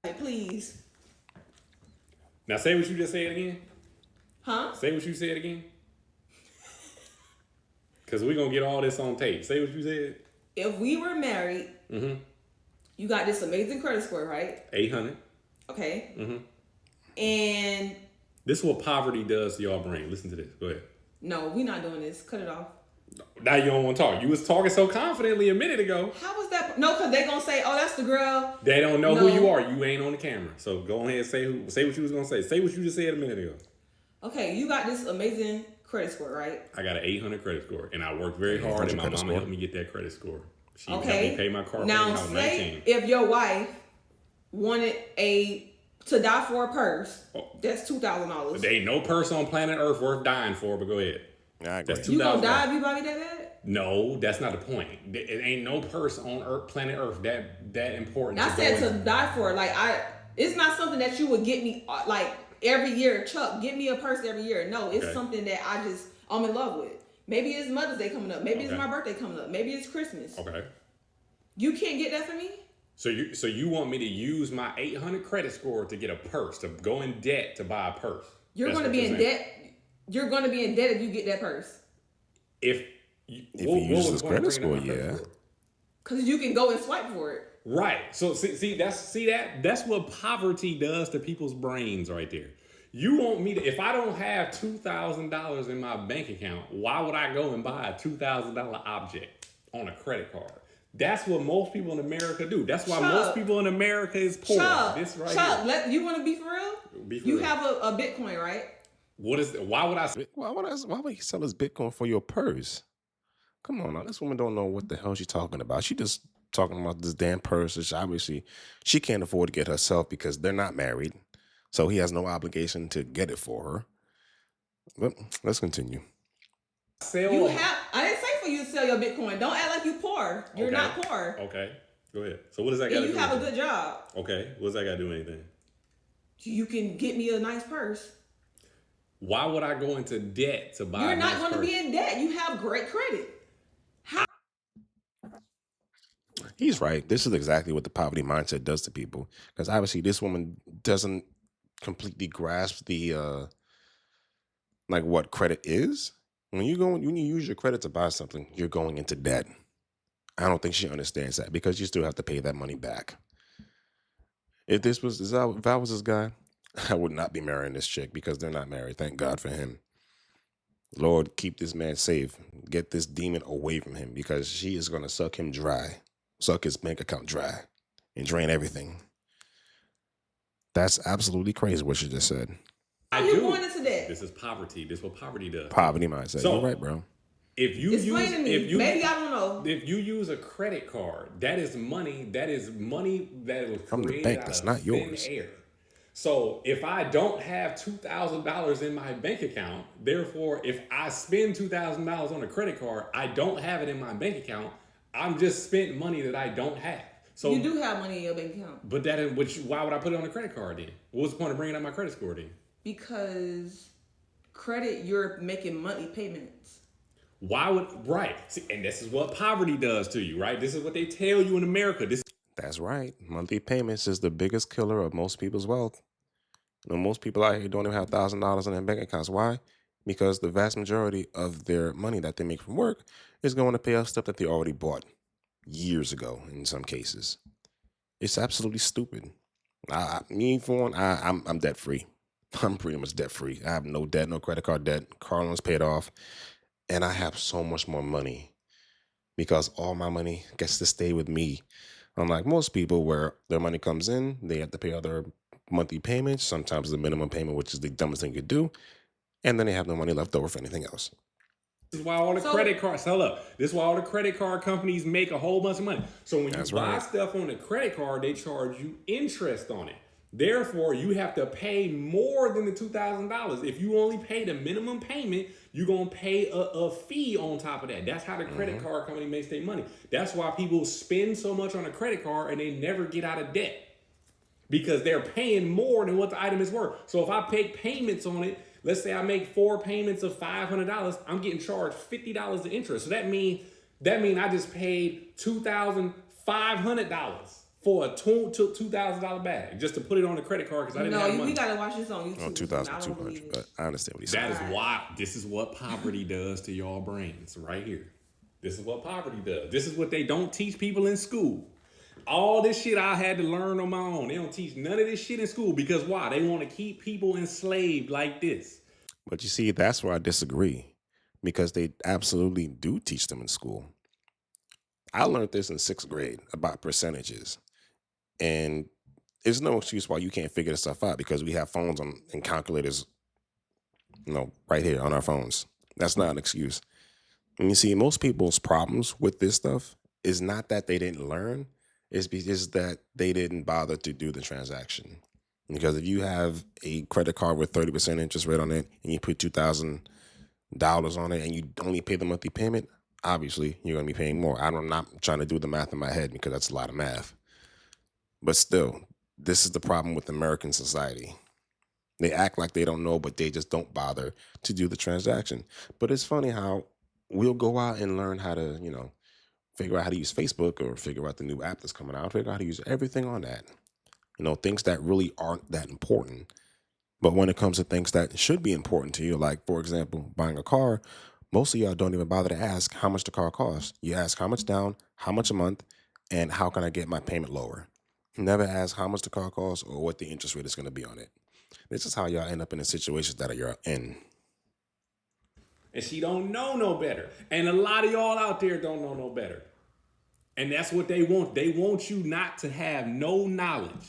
Please. Now say what you just said again. Huh? Say what you said again. Because we're going to get all this on tape. Say what you said. If we were married, you got this amazing credit score, right? 800. Okay. And this is what poverty does to your brain. Listen to this. Go ahead. no, we're not doing this. Cut it off. Now you don't want to talk. You was talking so confidently a minute ago. How was that? No, because they going to say, oh, that's the girl. They don't know who you are. You ain't on the camera. So go ahead and say what you was going to say. Say what you just said a minute ago. Okay, you got this amazing credit score, right? I got an 800 credit score. And I worked very hard. And my mama helped me get that credit score. She helped me pay my car payment. Now, say if your wife wanted to die for a purse, that's $2,000. There ain't no purse on planet Earth worth dying for, but go ahead. That's you gonna die if you buy me that bad? No, that's not the point. It ain't no purse on Earth, planet Earth that important. I said to die for. Like it's not something that you would get me like every year. Chuck, get me a purse every year. No, it's something that I'm in love with. Maybe it's Mother's Day coming up. Maybe it's my birthday coming up. Maybe it's Christmas. Okay. You can't get that for me? So you want me to use my 800 credit score to get a purse, to go in debt to buy a purse? You're going to be in debt. You're going to be in debt if you get that purse. If you use this credit score, yeah. Because you can go and swipe for it. Right. So that's what poverty does to people's brains right there. You want me to, if I don't have $2,000 in my bank account, why would I go and buy a $2,000 object on a credit card? That's what most people in America do. That's why most people in America is poor. This right here. You want to be for real? You have a Bitcoin, right? What is? Why would he sell his Bitcoin for your purse? Come on now, this woman don't know what the hell she's talking about. She just talking about this damn purse, which obviously she can't afford to get herself because they're not married. So he has no obligation to get it for her. But let's continue. I didn't say for you to sell your Bitcoin. Don't act like you poor. You're not poor. Okay. Go ahead. So what does that got to do? You have a good job. Okay. What does that got to do with anything? You can get me a nice purse. Why would I go into debt to buy? You're not going to be in debt. You have great credit. How? He's right. This is exactly what the poverty mindset does to people. Because obviously this woman doesn't completely grasp the like what credit is. When you use your credit to buy something, you're going into debt. I don't think she understands that because you still have to pay that money back. If I was this guy, I would not be marrying this chick because they're not married. Thank God for him. Lord, keep this man safe. Get this demon away from him because she is going to suck him dry, suck his bank account dry, and drain everything. That's absolutely crazy what you just said. How are you going into that? This is poverty. This is what poverty does. Poverty mindset. So, you're right, bro. Maybe I don't know. If you use a credit card, that is money. That is money that was from the bank. That's not yours. Air. So if I don't have $2,000 in my bank account, therefore, if I spend $2,000 on a credit card, I don't have it in my bank account. I'm just spent money that I don't have. So you do have money in your bank account. But why would I put it on a credit card then? What's the point of bringing up my credit score then? Because credit, you're making monthly payments. Right. See, and this is what poverty does to you, right? This is what they tell you in America. That's right. Monthly payments is the biggest killer of most people's wealth. You know, most people out here don't even have $1,000 in their bank accounts. Why? Because the vast majority of their money that they make from work is going to pay off stuff that they already bought years ago in some cases. It's absolutely stupid. I'm debt free. I'm pretty much debt free. I have no debt, no credit card debt. Car loans paid off. And I have so much more money because all my money gets to stay with me. Unlike most people where their money comes in, they have to pay other monthly payments, sometimes the minimum payment, which is the dumbest thing you could do. And then they have no money left over for anything else. This is why all the credit cards sell up. This is why all the credit card companies make a whole bunch of money. So when you buy stuff on a credit card, they charge you interest on it. Therefore, you have to pay more than the $2,000. If you only pay the minimum payment, you're going to pay a fee on top of that. That's how the credit card company makes their money. That's why people spend so much on a credit card and they never get out of debt. Because they're paying more than what the item is worth. So if I pay payments on it, let's say I make 4 payments of $500, I'm getting charged $50 of interest. So that mean I just paid $2,500 for a $2,000 bag just to put it on the credit card because I didn't have money. We gotta watch this on YouTube. Oh, 2,200. But I understand what he's saying. That is why. This is what poverty does to y'all brains right here. This is what poverty does. This is what they don't teach people in school. All this shit I had to learn on my own. They don't teach none of this shit in school because why? They want to keep people enslaved like this. But you see, that's where I disagree because they absolutely do teach them in school. I learned this in 6th grade about percentages. And there's no excuse why you can't figure this stuff out because we have phones and calculators, right here on our phones. That's not an excuse. And you see, most people's problems with this stuff is not that they didn't learn, it's that they didn't bother to do the transaction. Because if you have a credit card with 30% interest rate on it and you put $2,000 on it and you only pay the monthly payment, obviously you're going to be paying more. I'm not trying to do the math in my head because that's a lot of math. But still, this is the problem with American society. They act like they don't know, but they just don't bother to do the transaction. But it's funny how we'll go out and learn how to, figure out how to use Facebook or figure out the new app that's coming out, figure out how to use everything on that. Things that really aren't that important. But when it comes to things that should be important to you, like, for example, buying a car, most of y'all don't even bother to ask how much the car costs. You ask how much down, how much a month, and how can I get my payment lower? Never ask how much the car costs or what the interest rate is going to be on it. This is how y'all end up in the situations that you're in. And she don't know no better. And a lot of y'all out there don't know no better. And that's what they want. They want you not to have no knowledge.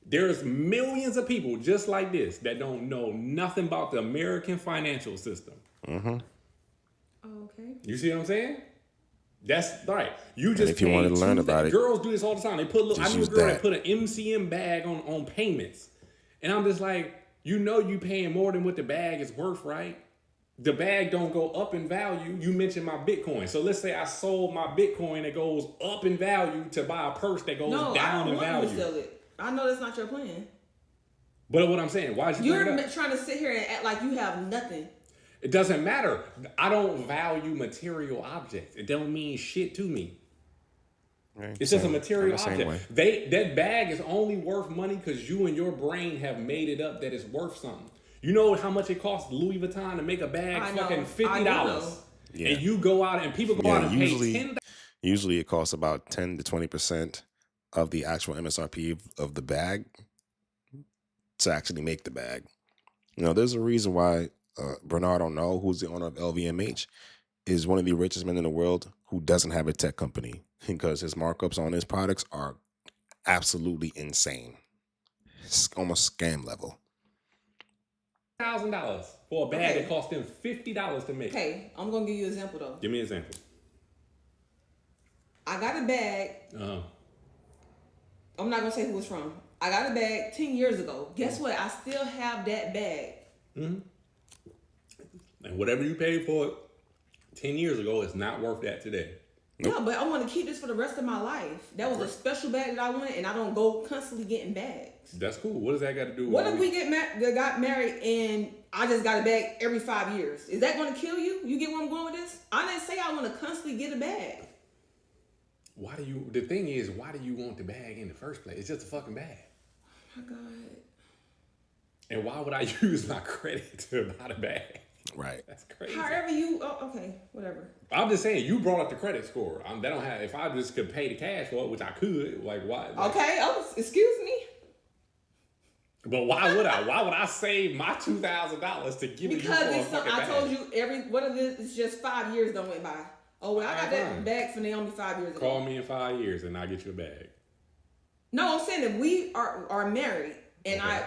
There's millions of people just like this that don't know nothing about the American financial system. Mm-hmm. Okay. You see what I'm saying? That's right. You just and if you want to learn about it, girls do this all the time. They put I knew a girl that put an MCM bag on payments, and I'm just like, you paying more than what the bag is worth, right? The bag don't go up in value. You mentioned my Bitcoin, so let's say I sold my Bitcoin that goes up in value to buy a purse that goes down in value. To sell it. I know that's not your plan. But what I'm saying, why did you? You're trying to sit here and act like you have nothing. It doesn't matter. I don't value material objects. It don't mean shit to me. Right. It's just a material object. That bag is only worth money because you and your brain have made it up that it's worth something. You know how much it costs Louis Vuitton to make a bag? Fucking $50. Yeah. And you go out and people go out and pay $10. Usually it costs about 10 to 20% of the actual MSRP of the bag to actually make the bag. There's a reason why Bernard Arnault, who's the owner of LVMH, is one of the richest men in the world who doesn't have a tech company because his markups on his products are absolutely insane. It's almost scam level. $1,000 for a bag that cost them $50 to make. Okay, I'm gonna give you an example though. Give me an example. I got a bag. I'm not gonna say who it's from. I got a bag 10 years ago. Guess what? I still have that bag. Mm-hmm. And whatever you paid for it 10 years ago is not worth that today. Nope. No, but I want to keep this for the rest of my life. That was a special bag that I wanted, and I don't go constantly getting bags. That's cool. What does that got to do with what if we got married and I just got a bag every 5 years? Is that going to kill you? You get where I'm going with this? I didn't say I want to constantly get a bag. The thing is, why do you want the bag in the first place? It's just a fucking bag. Oh my God. And why would I use my credit to buy the bag? Right. That's crazy. However okay, whatever. I'm just saying, you brought up the credit score. If I just could pay the cash for it, which I could, why? Okay, excuse me. But why would I? Why would I save my $2,000 to give you for a fucking bag? I told you what if it's just 5 years don't went by. Oh, well, I got that bag for Naomi 5 years ago. Call me in 5 years and I'll get you a bag. No, I'm saying that we are married and I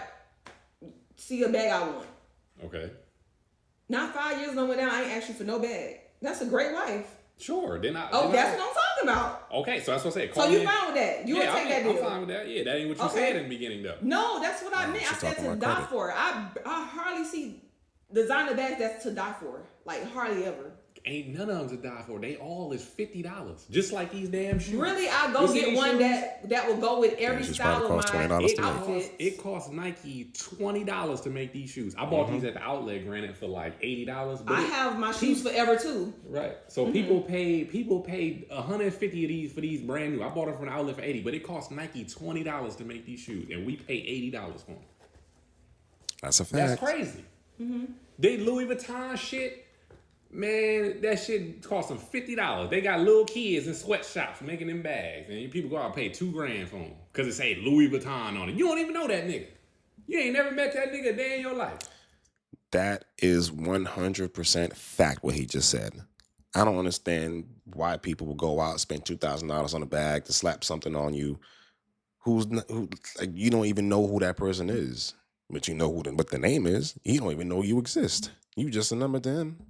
see a bag I want. Okay. Not 5 years don't went down, I ain't asked you for no bag. That's a great wife. Sure. That's what I'm talking about. Okay, so that's what I said. So you fine with that? You would take that deal? I'm fine with that. Yeah, that ain't what you said in the beginning, though. No, that's what I meant. I said to die for. I hardly see designer bags that's to die for. Like, hardly ever. ain't none of them to die for. They all is $50, just like these damn shoes. Really, I'll go get one that will go with every style of my outfit. It costs Nike $20 to make these shoes. I bought these at the outlet, granted, for like $80. But I have my shoes forever too. Right. So people paid $150 of these for these brand new. I bought them from the outlet for $80, but it cost Nike $20 to make these shoes, and we pay $80 for them. That's a fact. That's crazy. They Louis Vuitton shit. Man, that shit cost them $50. They got little kids in sweatshops making them bags, and people go out and pay $2,000 for them because it say Louis Vuitton on it. You don't even know that nigga. You ain't never met that nigga a day in your life. That is 100% fact what he just said. I don't understand why people will go out and spend $2,000 on a bag to slap something on you who like, you don't even know who that person is, but you know what the name is. You don't even know you exist. You just a number to him.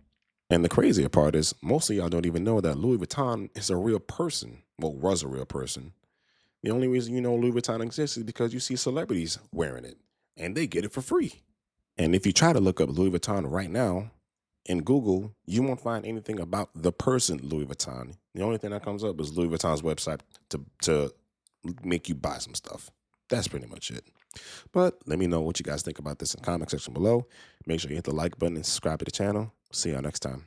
And the crazier part is, most of y'all don't even know that Louis Vuitton is a real person. Well, was a real person. The only reason you know Louis Vuitton exists is because you see celebrities wearing it, and they get it for free. And if you try to look up Louis Vuitton right now in Google, you won't find anything about the person Louis Vuitton. The only thing that comes up is Louis Vuitton's website to make you buy some stuff. That's pretty much it. But let me know what you guys think about this in the comment section below. Make sure you hit the like button and subscribe to the channel. See y'all next time.